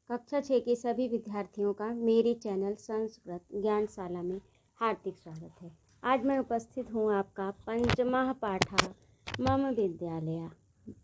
कक्षा 6 के सभी विद्यार्थियों का मेरे चैनल संस्कृत ज्ञानशाला में हार्दिक स्वागत है। आज मैं उपस्थित हूँ आपका पंचमः पाठा मम विद्यालय,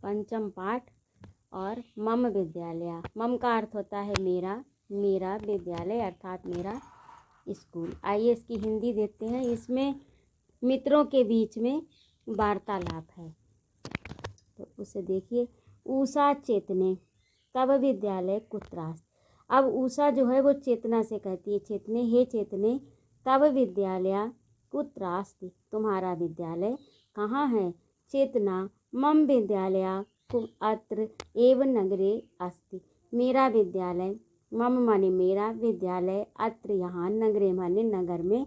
पंचम पाठ और मम विद्यालय। मम का अर्थ होता है मेरा, मेरा विद्यालय अर्थात मेरा स्कूल। आइए इसकी हिंदी देखते हैं। इसमें मित्रों के बीच में वार्तालाप है, तो उसे देखिए। ऊषा चेतने तब विद्यालय कुत्रास्त। अब ऊषा जो है वो चेतना से कहती है, चेतने हे चेतने तब विद्यालय कुत्रास्ति, तुम्हारा विद्यालय कहाँ है। चेतना मम विद्यालय अत्र एव नगरे अस्ति, मेरा विद्यालय, मम माने मेरा, विद्यालय अत्र यहाँ, नगरे माने नगर में,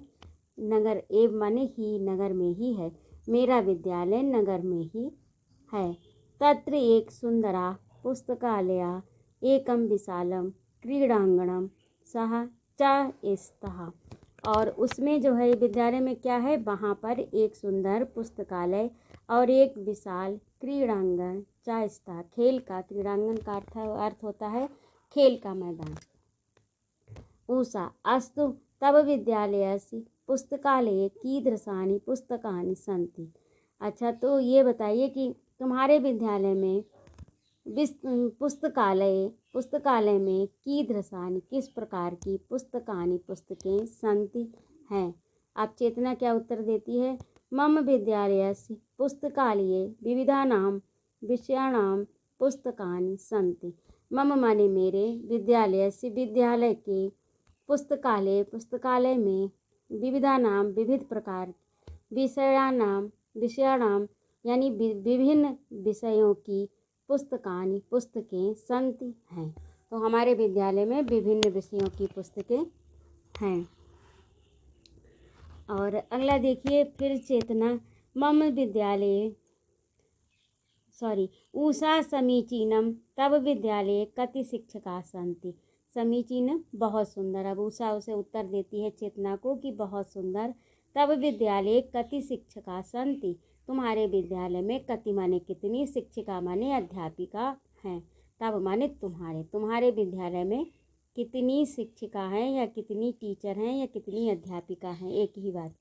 नगर एव माने ही, नगर में ही है, मेरा विद्यालय नगर में ही है। तत्र एक सुंदरा पुस्तकालया एकम विशालम क्रीडांगणम सह च स्तः। और उसमें जो है विद्यालय में क्या है, वहाँ पर एक सुंदर पुस्तकालय और एक विशाल क्रीडांगण च स्तः, खेल का, क्रीडांगण का अर्थ होता है खेल का मैदान। ऊषा अस्तु तब विद्यालयस्य पुस्तकालये कीदृशानि पुस्तकानि सन्ति। अच्छा, तो ये बताइए कि तुम्हारे विद्यालय में पुस्तकालय में कीदृशानि किस प्रकार की पुस्तकानि पुस्तकें सन्ति हैं। अब चेतना क्या उत्तर देती है, मम विद्यालयस्य पुस्तकालये विविधानां विषयाणां पुस्तकानि सन्ति। मम माने मेरे, विद्यालयस्य विद्यालय के, पुस्तकालय में विविधानां विविध प्रकार, विषयाणां यानी विभिन्न विषयों की, पुस्तकानि पुस्तकें सन्ति हैं। तो हमारे विद्यालय में विभिन्न विषयों की पुस्तकें हैं। और अगला देखिए, फिर चेतना मम विद्यालय ऊषा समीचीनम तब विद्यालय कति शिक्षका सन्ति। समीचीन बहुत सुंदर। अब ऊषा उसे उत्तर देती है चेतना को कि बहुत सुंदर। तब विद्यालय कति शिक्षका सन्ति, तुम्हारे विद्यालय में कति माने कितनी, शिक्षिका माने अध्यापिका हैं, तब माने तुम्हारे, तुम्हारे विद्यालय में कितनी शिक्षिका हैं या कितनी टीचर हैं या कितनी अध्यापिका हैं, एक ही बात।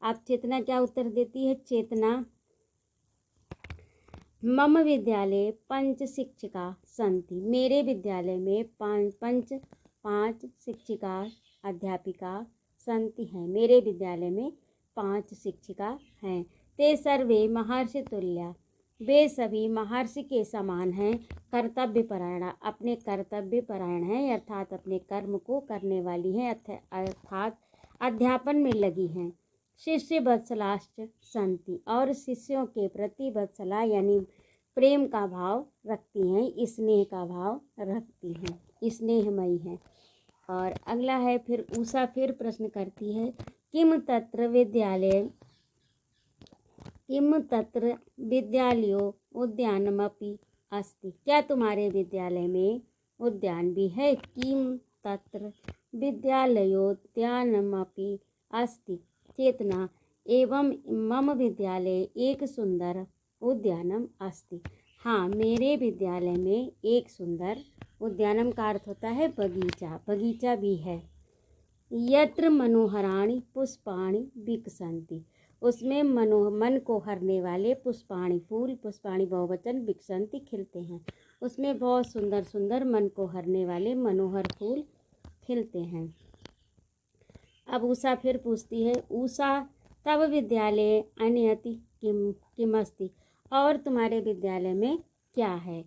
अब चेतना क्या उत्तर देती है, चेतना मम विद्यालय पंच शिक्षिका सन्ति, मेरे विद्यालय में पाँच शिक्षिका अध्यापिका सन्ति हैं, मेरे विद्यालय में 5 शिक्षिका हैं। ते सर्वे महर्षि तुल्या, वे सभी महर्षि के समान हैं। कर्तव्यपरायण, अपने कर्तव्यपरायण हैं अर्थात अपने कर्म को करने वाली हैं, अर्थात अध्यापन में लगी हैं। शिष्य वत्सलाश्च सन्ति, और शिष्यों के प्रति वत्सला यानी प्रेम का भाव रखती हैं, स्नेह का भाव रखती हैं, स्नेहमयी हैं। और अगला है, फिर ऊषा फिर प्रश्न करती है, किम तत्र विद्यालयो उद्यानमपि अस्ति, क्या तुम्हारे विद्यालय में उद्यान भी है। किम तत्र विद्यालयोद्यानमपि अस्ति। चेतना एवं मम विद्यालय एक सुंदर उद्यानम अस्ति, हाँ मेरे विद्यालय में एक सुंदर, उद्यानम का अर्थ होता है बगीचा, बगीचा भी है। यत्र मनोहराणि पुष्पाणि विकसन्ति, उसमें मन को हरने वाले पुष्पाणि फूल, पुष्पाणि बहुवचन, विकसन्ति खिलते हैं, उसमें बहुत सुंदर सुंदर मन को हरने वाले मनोहर फूल खिलते हैं। अब ऊषा फिर पूछती है, ऊषा तब विद्यालय अन्यति किमस्ति, और तुम्हारे विद्यालय में क्या है।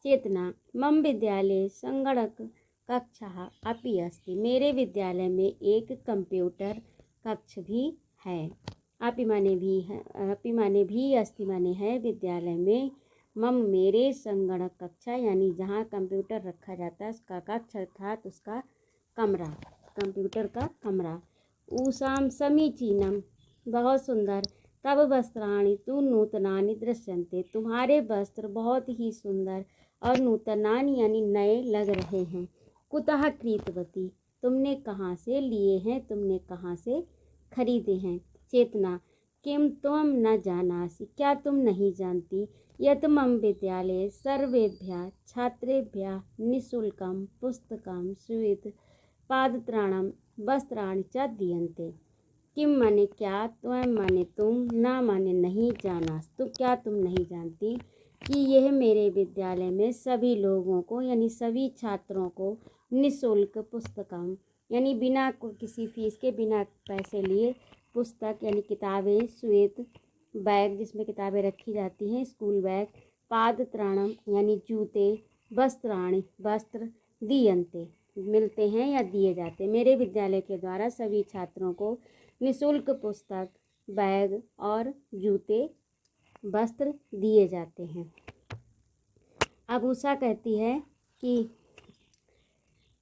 चेतना मम विद्यालय संगणक कक्षा अपि अस्ति, मेरे विद्यालय में एक कंप्यूटर कक्ष भी है। अपि माने भी है, अपि माने भी, अस्ति माने है, विद्यालय में, मम मेरे, संगणक कक्षा यानी जहाँ कंप्यूटर रखा जाता है उसका कक्ष अर्थात उसका कमरा, कंप्यूटर का कमरा। ऊषाम समीचीनम, बहुत सुंदर। तब वस्त्राणि तु नूतनानि दृश्यन्ते, तुम्हारे वस्त्र बहुत ही सुंदर और नूतनानि यानी नए लग रहे हैं। कुतः क्रीतवती, तुमने कहाँ से लिए हैं, तुमने कहाँ से खरीदे हैं। चेतना किम त्वं न जानासि, क्या तुम नहीं जानती, यत् मम विद्यालये सर्वेभ्यः छात्रेभ्यः निःशुल्कं पुस्तकं स्वीकृत पादत्राणं वस्त्राणि च दीयन्ते। किम माने क्या, त्वं माने तुम, न माने नहीं, जानास तो क्या तुम नहीं जानती कि यह मेरे विद्यालय में सभी लोगों को यानी सभी छात्रों को निःशुल्क पुस्तकम यानी बिना किसी फीस के, बिना पैसे लिए पुस्तक यानी किताबें, श्वेत बैग जिसमें किताबें रखी जाती हैं, स्कूल बैग, पादत्राणम यानी जूते, वस्त्राणि वस्त्र, दीयन्ते मिलते हैं या दिए जाते। मेरे विद्यालय के द्वारा सभी छात्रों को निःशुल्क पुस्तक, बैग और जूते, वस्त्र दिए जाते हैं। अब उषा कहती है कि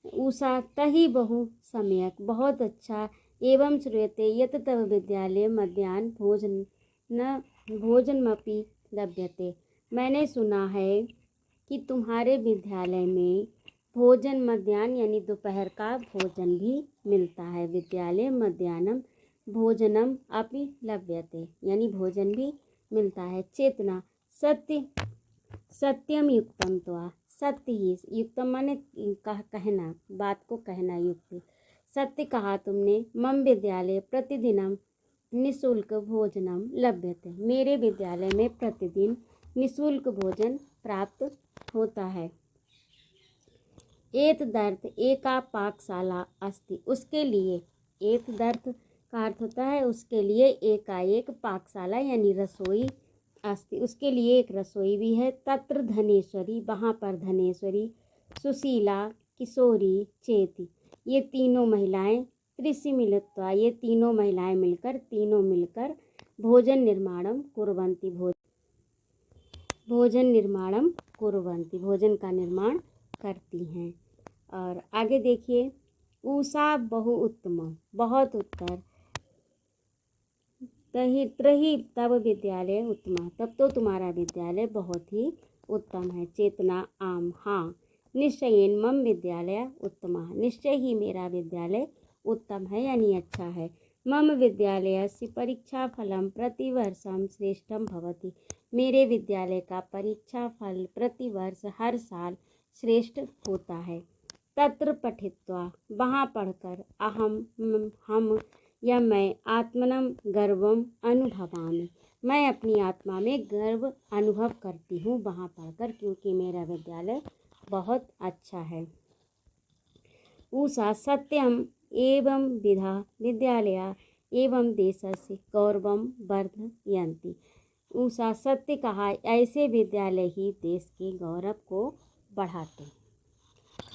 उषा तहि बहु सम्यक, बहुत अच्छा, एवं श्रूयते यत् तव विद्यालये मध्याह्न भोजनमपि लभ्यते। मैंने सुना है कि तुम्हारे विद्यालय में भोजन मध्याह्न यानी दोपहर का भोजन भी मिलता है। विद्यालय मध्याह्नम भोजनम अपि लभ्यते यानी भोजन भी मिलता है। चेतना सत्यम युक्तम त्वा, सत्य ही, युक्तम माने कहना, बात को कहना, युक्त, सत्य कहा तुमने। मम विद्यालय प्रतिदिनम निःशुल्क भोजनम लभ्यते, मेरे विद्यालय में प्रतिदिन निःशुल्क भोजन प्राप्त होता है। एतदर्थ एका पाकशाला अस्ति, उसके लिए, एतदर्थ का अर्थ होता है उसके लिए, एकाएक पाकशाला यानी रसोई, अस्ति उसके लिए एक रसोई भी है। तत्र धनेश्वरी, वहाँ पर धनेश्वरी, सुशीला, किशोरी, चेती, ये तीनों महिलाएं, त्रिसी मिलित्वा, ये तीनों महिलाएं मिलकर भोजन निर्माणम कुर्वन्ति, भोजन निर्माणम कुर्वन्ति, भोजन का निर्माण करती हैं। और आगे देखिए, उषा बहु उत्तम, बहुत उत्तर, त्रही तब विद्यालय उत्तम, तब तो तुम्हारा विद्यालय बहुत ही उत्तम है। चेतना आम, हाँ, निश्चयेन मम विद्यालय उत्तम, निश्चय ही मेरा विद्यालय उत्तम है यानी अच्छा है। मम विद्यालयस्य परीक्षा फलम प्रतिवर्षम श्रेष्ठम भवति, मेरे विद्यालय का परीक्षा फल प्रतिवर्ष हर साल श्रेष्ठ होता है। तत्र पठित्वा, वहाँ पढ़कर, हम या मैं आत्मनम गर्वम अनुभवामि, मैं अपनी आत्मा में गर्व अनुभव करती हूँ वहाँ पढ़कर, क्योंकि मेरा विद्यालय बहुत अच्छा है। उषा सत्यम एवं विधा विद्यालया एवं देशस्य गौरवम वर्धयन्ति, उषा सत्य कहा, ऐसे विद्यालय ही देश के गौरव को बढ़ाते हैं।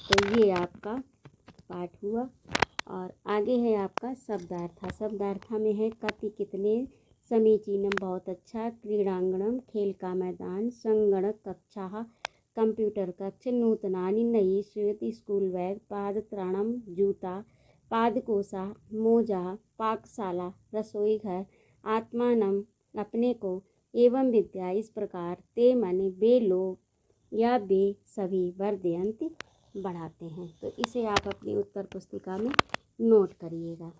तो ये आपका पाठ हुआ। और आगे है आपका शब्दार्थ। शब्दार्थ में है कति कितने, समीचीनम बहुत अच्छा, क्रीड़ांगणम खेल का मैदान, संगणक कक्षा कंप्यूटर कक्ष, नूतनानि नई श्वेत स्कूल बैग, पादत्राणम जूता, पादकोशा मोजा, पाकशाला रसोई घर, आत्मानम अपने को, एवं विद्या इस प्रकार, ते माने वे लोग या वे सभी, वर्धयन्ति बढ़ाते हैं। तो इसे आप अपनी उत्तर पुस्तिका में नोट करिएगा।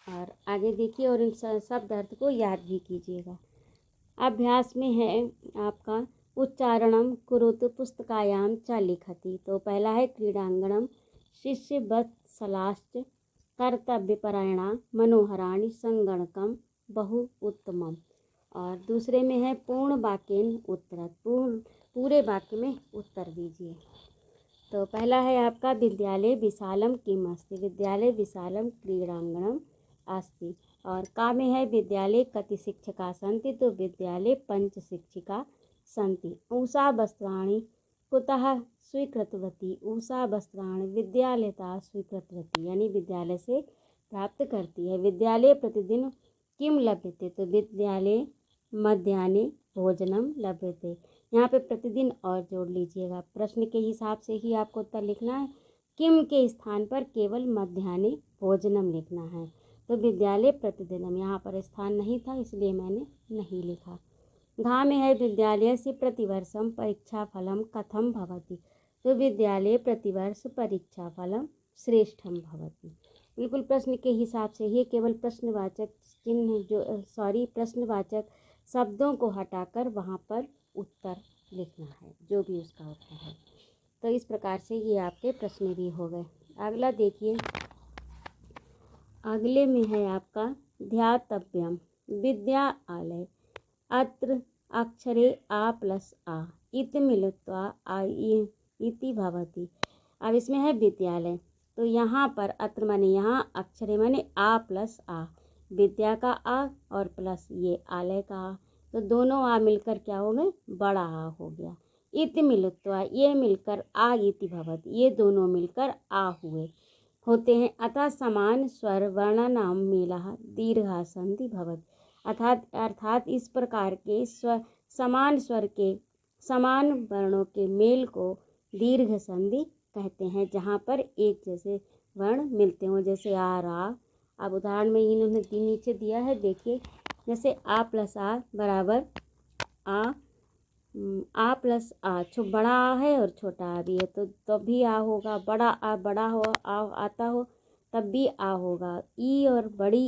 और आगे देखिए और इन शब्द अर्थ को याद भी कीजिएगा। अभ्यास में है आपका उच्चारणम कुरुत पुस्तकायाम च लिखति। तो पहला है क्रीडांगणम शिष्यवत्सलाश्च कर्तव्यपरायणा मनोहराणि संगणकम बहु उत्तमम। और दूसरे में है पूर्ण वाक्येन उत्तरत, पूरे वाक्य में उत्तर दीजिए। तो पहला है आपका विद्यालय विशालम किम अस्ति, विद्यालय विशालम क्रीडांगणम अस्ति। और का में है विद्यालय कति शिक्षका सन्ति, तो विद्यालय 5 शिक्षिका सन्ति। उषा वस्त्राणि कुतः स्वीकृतवती, उषा वस्त्राणि विद्यालयतः स्वीकृतवती यानी विद्यालय से प्राप्त करती है। विद्यालय प्रतिदिन किम लभ्यते, तो विद्यालय मध्याह्ने भोजनम लभ्यते, यहाँ पे प्रतिदिन और जोड़ लीजिएगा। प्रश्न के हिसाब से ही आपको उत्तर लिखना है। किम के स्थान पर केवल मध्याह्ने भोजनम लिखना है। तो विद्यालय प्रतिदिनम, यहाँ पर स्थान नहीं था इसलिए मैंने नहीं लिखा। घा में है विद्यालय से प्रतिवर्षम परीक्षा फलम कथम भवति, तो विद्यालय प्रतिवर्ष परीक्षा फलम श्रेष्ठम भवति, बिल्कुल प्रश्न के हिसाब से ही केवल प्रश्नवाचक चिन्ह प्रश्नवाचक शब्दों को हटाकर वहाँ पर उत्तर लिखना है, जो भी उसका उत्तर है। तो इस प्रकार से ये आपके प्रश्न भी हो गए। अगला देखिए, अगले में है आपका ध्यातव्यम विद्यालय अत्र अक्षरे आ प्लस आ इत मिलित्वा आ इति भवति। अब इसमें है विद्यालय, तो यहाँ पर अत्र माने यहाँ, अक्षरे माने आ प्लस आ, विद्या का आ और प्लस ये आलय का आ, तो दोनों आ मिलकर क्या हो गए, बड़ा आ हो गया। इति मिलित्वा ये मिलकर आ इति भवति, ये दोनों मिलकर आ हुए होते हैं। अतः समान स्वर वर्णानाम मेलः दीर्घा संधि भवति। अर्थात इस प्रकार के समान स्वर के समान वर्णों के मेल को दीर्घ संधि कहते हैं, जहाँ पर एक जैसे वर्ण मिलते हों, जैसे आ रा। अब उदाहरण में इन्होंने नीचे दिया है, देखिए, जैसे आ प्लस आ बराबर आ प्लस आ, बड़ा आ है और छोटा आ भी है, तो तब भी आ होगा। बड़ा आ बड़ा हो आ आता हो तब भी आ होगा। ई और बड़ी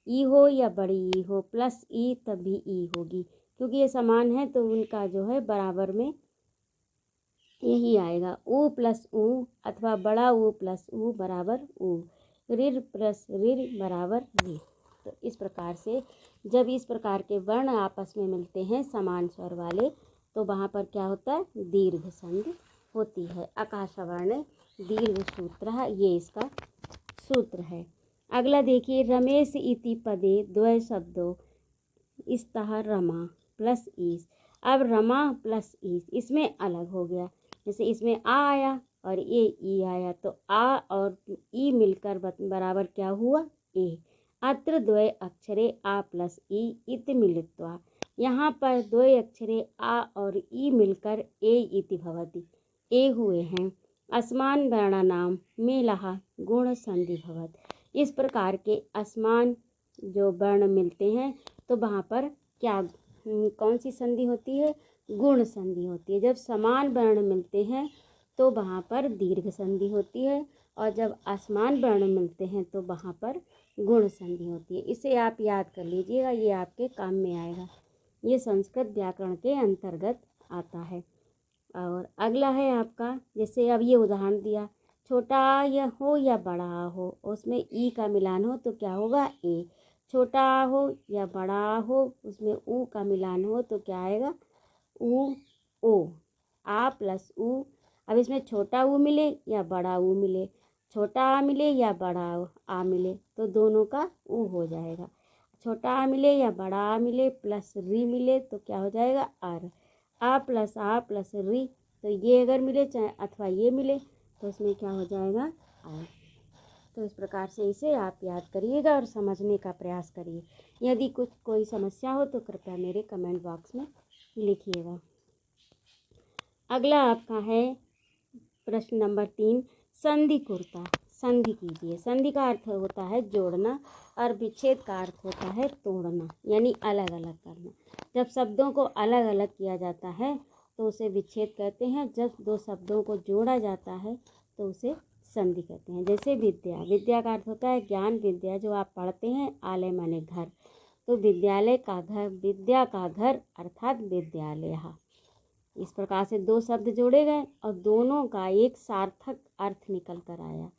ई हो या बड़ी ई हो प्लस ई तब भी ई होगी, क्योंकि ये समान है तो उनका जो है बराबर में यही आएगा। ऊ प्लस ऊ अथवा बड़ा ऊ प्लस ऊ बराबर ऊ, रिर प्लस रिर बराबर रि। तो इस प्रकार से जब इस प्रकार के वर्ण आपस में मिलते हैं समान स्वर वाले, तो वहाँ पर क्या होता है, दीर्घ संधि होती है। आकाशवर्ण दीर्घ सूत्र है, ये इसका सूत्र है। अगला देखिए, रमेश इति पदे द्वय शब्दों इस्तः रमा प्लस ईस। अब रमा प्लस ईस इसमें अलग हो गया, जैसे इसमें आ आया और ये ई आया, तो आ और ई मिलकर बराबर क्या हुआ, ए। अत्र द्वय अक्षरे आ प्लस ई इति मिलित्वा, यहाँ पर द्वय अक्षरे आ और ई मिलकर ए इति भवति, ए हुए हैं। असमान वर्णानाम मेलः गुण संधि भवति। इस प्रकार के असमान जो वर्ण मिलते हैं तो वहाँ पर क्या कौन सी संधि होती है, गुण संधि होती है। जब समान वर्ण मिलते हैं तो वहाँ पर दीर्घ संधि होती है, और जब असमान वर्ण मिलते हैं तो वहाँ पर गुण संधि होती है। इसे आप याद कर लीजिएगा, ये आपके काम में आएगा। ये संस्कृत व्याकरण के अंतर्गत आता है। और अगला है आपका, जैसे अब ये उदाहरण दिया, छोटा आ या हो या बड़ा आ हो, उसमें ई का मिलान हो तो क्या होगा, ए। छोटा आ हो या बड़ा आ हो, उसमें ऊ का मिलान हो तो क्या आएगा, ऊ ओ। आ प्लस ऊ, अब इसमें छोटा ऊ मिले या बड़ा ऊ मिले, छोटा आ मिले या बड़ा आ मिले, तो दोनों का ऊ हो जाएगा। छोटा आ मिले या बड़ा आ मिले प्लस री मिले तो क्या हो जाएगा, आर। आ प्लस री, तो ये अगर मिले चाहे अथवा ये मिले तो इसमें क्या हो जाएगा, आर। तो इस प्रकार से इसे आप याद करिएगा और समझने का प्रयास करिए। यदि कोई समस्या हो तो कृपया मेरे कमेंट बॉक्स में लिखिएगा। अगला आपका है प्रश्न नंबर 3, संधि कुर्ता। संधि कीजिए। संधि का अर्थ होता है जोड़ना और विच्छेद का अर्थ होता है तोड़ना, यानी अलग अलग करना। जब शब्दों को अलग अलग किया जाता है तो उसे विच्छेद कहते हैं। जब दो शब्दों को जोड़ा जाता है तो उसे संधि कहते हैं। जैसे विद्या, विद्या का अर्थ होता है ज्ञान, विद्या जो आप पढ़ते हैं। आलय माने घर, तो विद्यालय का घर, विद्या का घर अर्थात विद्यालय। इस प्रकार से दो शब्द जोड़े गए और दोनों का एक सार्थक अर्थ निकल कर आया।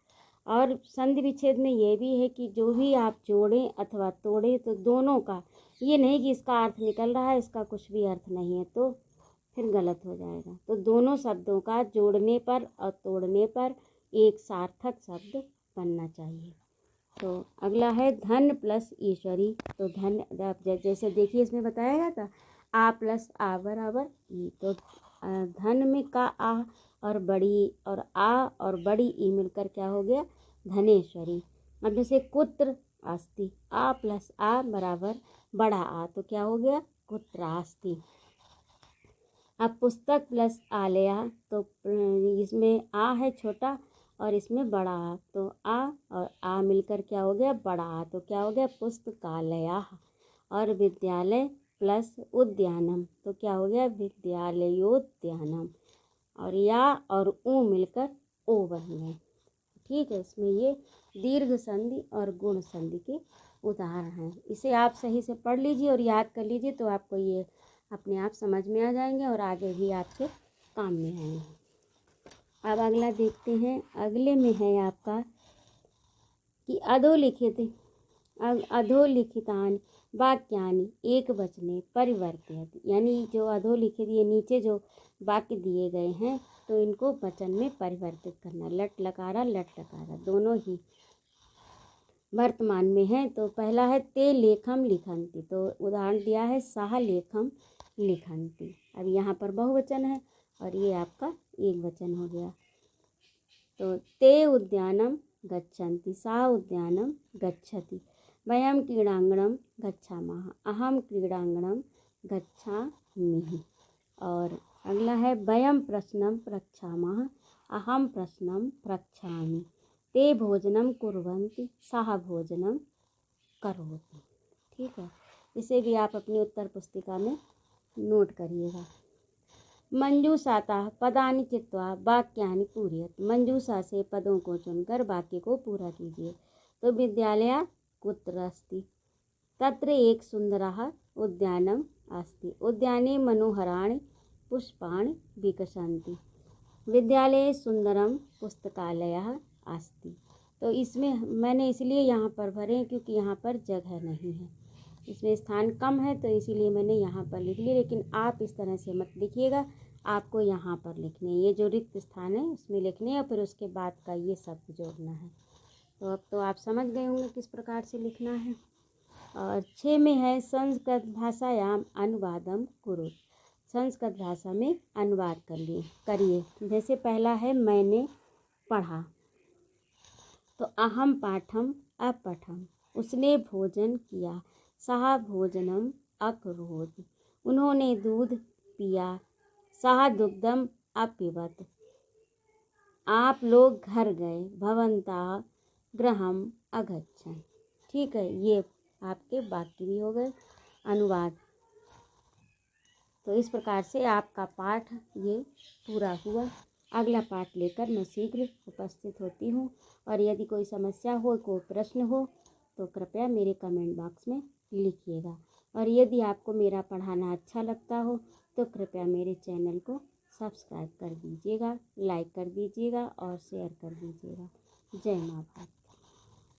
और संधि विच्छेद में ये भी है कि जो भी आप जोड़ें अथवा तोड़ें तो दोनों का, ये नहीं कि इसका अर्थ निकल रहा है इसका कुछ भी अर्थ नहीं है, तो फिर गलत हो जाएगा। तो दोनों शब्दों का जोड़ने पर और तोड़ने पर एक सार्थक शब्द बनना चाहिए। तो अगला है धन प्लस ईश्वरी। तो धन, जैसे देखिए इसमें बताया गया था आ प्लस आ बराबर ई, तो धन में का आ और बड़ी और आ और बड़ी ई मिलकर क्या हो गया, धनेश्वरी। अब जैसे कुत्र अस्ति, आ प्लस आ बराबर बड़ा आ, तो क्या हो गया, कुत्रास्ति। अब पुस्तक प्लस आलया, तो इसमें आ है छोटा और इसमें बड़ा आ, तो आ और आ मिलकर क्या हो गया, बड़ा आ, तो क्या हो गया, पुस्तकालया। और विद्यालय प्लस उद्यानम, तो क्या हो गया, विद्यालयोद्यानम। और या और ऊ मिलकर ओ बन गए। ठीक है, इसमें ये दीर्घ संधि और गुण संधि के उदाहरण हैं। इसे आप सही से पढ़ लीजिए और याद कर लीजिए तो आपको ये अपने आप समझ में आ जाएंगे और आगे भी आपके काम में आएंगे। अब अगला देखते हैं। अगले में है आपका कि अधोलिखितानि वाक्यानि एकवचने परिवर्तयति, यानी जो अधोलिखित ये नीचे जो वाक्य दिए गए हैं तो इनको वचन में परिवर्तित करना। लट लकारा दोनों ही वर्तमान में है। तो पहला है ते लेखम लिखन्ति, तो उदाहरण दिया है सह लेखम लिखन्ति। अब यहाँ पर बहुवचन है और ये आपका एक वचन हो गया। तो ते उद्यानम गच्छन्ति, सा उद्यानम गच्छति, वयं क्रीडांगणं गच्छामः, अहम क्रीडांगणं गच्छामि। और अगला है वयं प्रश्नं पृच्छामः, अहम प्रश्नं पृच्छामि, ते भोजनं कुर्वन्ति, सः भोजनं करोति। ठीक है, इसे भी आप अपनी उत्तर पुस्तिका में नोट करिएगा। मंजूषातः पदानि चित्वा वाक्यानि पूरयत, मंजूषा से पदों को चुनकर वाक्य को पूरा कीजिए। तो विद्यालय कुत्र अस्ति, तत्र एक सुंदरः उद्यानम् अस्ति, उद्याने मनोहराणि पुष्पाणि विकसन्ति, विद्यालये सुंदरम पुस्तकालयः अस्ति। तो इसमें मैंने इसलिए यहाँ पर भरे क्योंकि यहाँ पर जगह नहीं है, इसमें स्थान कम है तो इसीलिए मैंने यहाँ पर लिख लिया। लेकिन आप इस तरह से मत लिखिएगा, आपको यहाँ पर लिखने हैं, ये जो रिक्त स्थान है उसमें लिखने हैं और फिर उसके बाद का ये शब्द जोड़ना है। तो अब तो आप समझ गए होंगे किस प्रकार से लिखना है। और 6 में है संस्कृत भाषायाम अनुवादम कुरु, संस्कृत भाषा में अनुवाद करिए। जैसे पहला है मैंने पढ़ा, तो अहम पाठम अपठम, उसने भोजन किया, सह भोजनम अकरोत्, उन्होंने दूध पिया, सह दुग्धम अपिबत, आप लोग घर गए, भवन्तः गृहम अगच्छन्। ठीक है, ये आपके वाक्य भी हो गए अनुवाद। तो इस प्रकार से आपका पाठ ये पूरा हुआ। अगला पाठ लेकर मैं शीघ्र उपस्थित होती हूँ और यदि कोई समस्या हो, कोई प्रश्न हो तो कृपया मेरे कमेंट बॉक्स में लिखिएगा। और यदि आपको मेरा पढ़ाना अच्छा लगता हो तो कृपया मेरे चैनल को सब्सक्राइब कर दीजिएगा, लाइक कर दीजिएगा और शेयर कर दीजिएगा। जय माँ भारत।